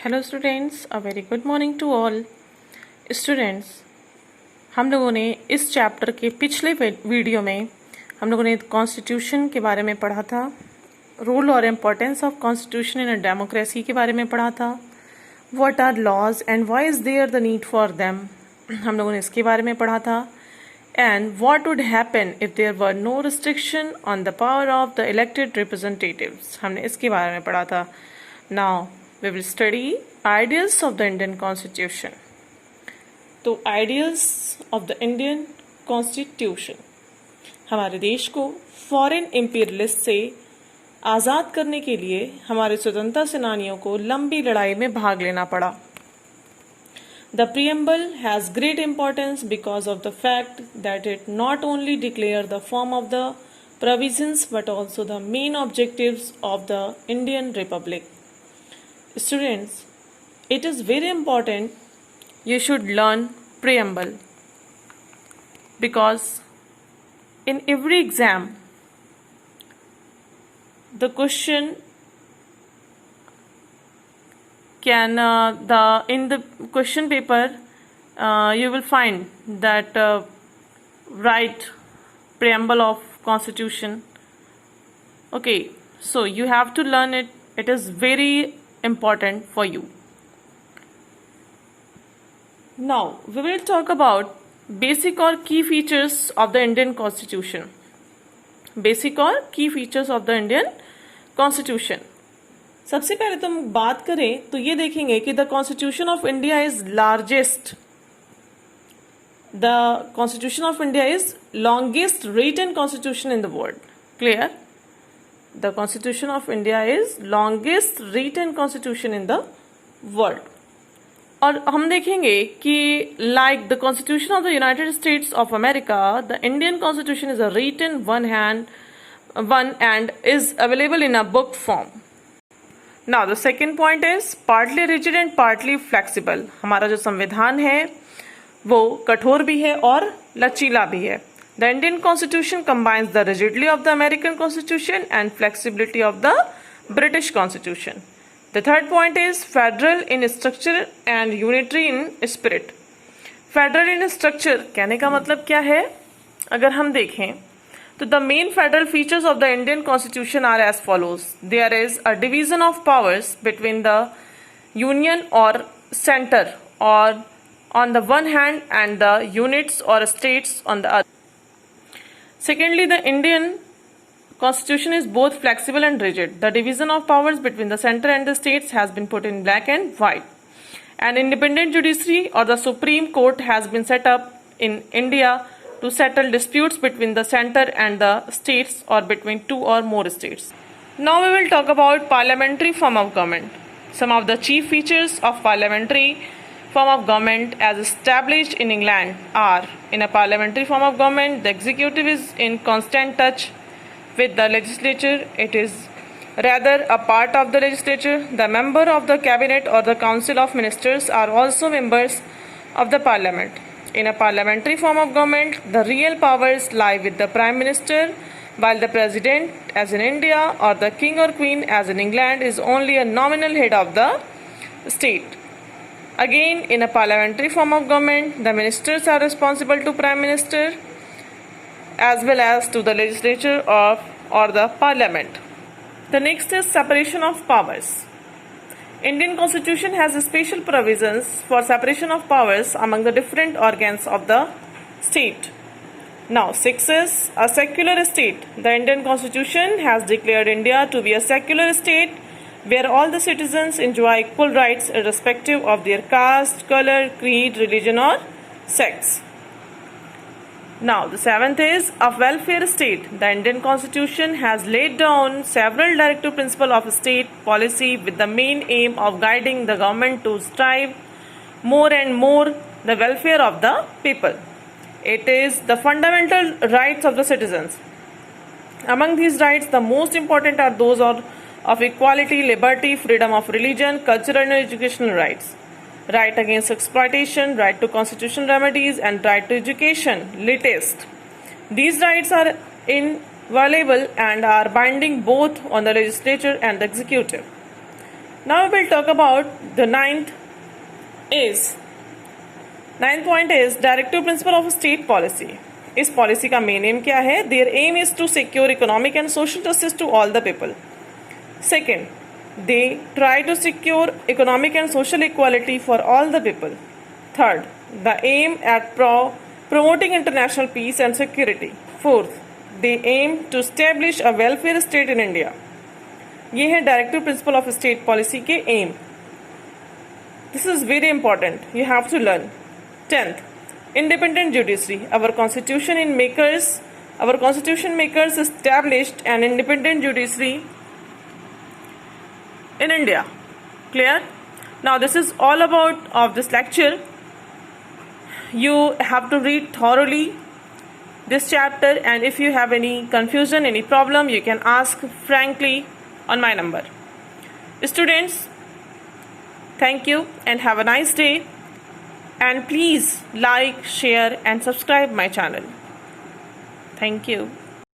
Hello students, a very good morning to all students. हम लोगों ने इस चैप्टर के पिछले वीडियो में हम लोगों ने कॉन्स्टिट्यूशन के बारे में पढ़ा था, रोल और importance of constitution in a democracy के बारे में पढ़ा था, what are laws and why is there the need for them, हम लोगों ने इसके बारे में पढ़ा था, and what would happen if there were no restriction on the power of the elected representatives, हमने इसके बारे में पढ़ा था। Now we will study ideals of the Indian Constitution. तो ideals of the Indian Constitution हमारे देश को फॉरेन इम्पीरियलिस्ट से आज़ाद करने के लिए हमारे स्वतंत्रता सेनानियों को लंबी लड़ाई में भाग लेना पड़ा। The preamble has great importance because of the fact that it not only declare the form of the provisions but also the main objectives of the Indian Republic. Students, it is very important you should learn preamble because in every exam the question can in the question paper you will find that write preamble of constitution. Okay, so you have to learn it. It is very important for you. Now we will talk about basic or key features of the Indian Constitution. Basic or key features of the Indian Constitution. सबसे पहले तो हम बात करें तो ये देखेंगे कि the Constitution of India is largest. The Constitution of India is longest written constitution in the world. Clear? The Constitution of India is longest written constitution in the world. और हम देखेंगे कि like the Constitution of the United States of America, the Indian Constitution is a written one and is available in a book form. Now the second point is partly rigid and partly flexible. हमारा जो संविधान है वो कठोर भी है और लचीला भी है. The Indian Constitution combines the rigidity of the American Constitution and flexibility of the British Constitution. The third point is federal in structure and unitary in spirit. Federal in structure कहने का मतलब क्या है? अगर हम देखें तो the main federal features of the Indian Constitution are as follows. There is a division of powers between the union or center or on the one hand and the units or states on the other. Secondly, the Indian Constitution is both flexible and rigid. The division of powers between the center and the states has been put in black and white. An independent judiciary or the Supreme Court has been set up in India to settle disputes between the center and the states or between two or more states. Now we will talk about parliamentary form of government. Some of the chief features of parliamentary form of government as established in England are: in a parliamentary form of government, the executive is in constant touch with the legislature. It is rather a part of the legislature. The member of the cabinet or the council of ministers are also members of the parliament. In a parliamentary form of government, the real powers lie with the prime minister, while the president, as in India, or the king or queen, as in England, is only a nominal head of the state. Again, in a parliamentary form of government, the ministers are responsible to prime minister as well as to the legislature or the parliament. The next is separation of powers. Indian Constitution has special provisions for separation of powers among the different organs of the state. Now, 6 is a secular state. The Indian Constitution has declared India to be a secular state where all the citizens enjoy equal rights irrespective of their caste, color, creed, religion or sex. Now the 7th is a welfare state. The Indian Constitution has laid down several directive principles of state policy with the main aim of guiding the government to strive more and more the welfare of the people. It is the fundamental rights of the citizens. Among these rights, the most important are those of equality, liberty, freedom of religion, cultural and educational rights, right against exploitation, right to constitutional remedies, and right to education. Latest. These rights are inviolable and are binding both on the legislature and the executive. Now we will talk about the ninth point is directive principle of state policy. इस policy का main aim क्या है? Their aim is to secure economic and social justice to all the people. Second, they try to secure economic and social equality for all the people. Third, the aim at promoting international peace and security. Fourth, they aim to establish a welfare state in India. ये है directive principle of state policy के एम. This is very important, you have to learn. 10th, independent judiciary. Our constitution makers established an independent judiciary in India. Clear? Now this is all about of this lecture. You have to read thoroughly this chapter, and if you have any confusion, any problem, you can ask frankly on my number. Students, thank you and have a nice day, and please like, share and subscribe my channel. Thank you.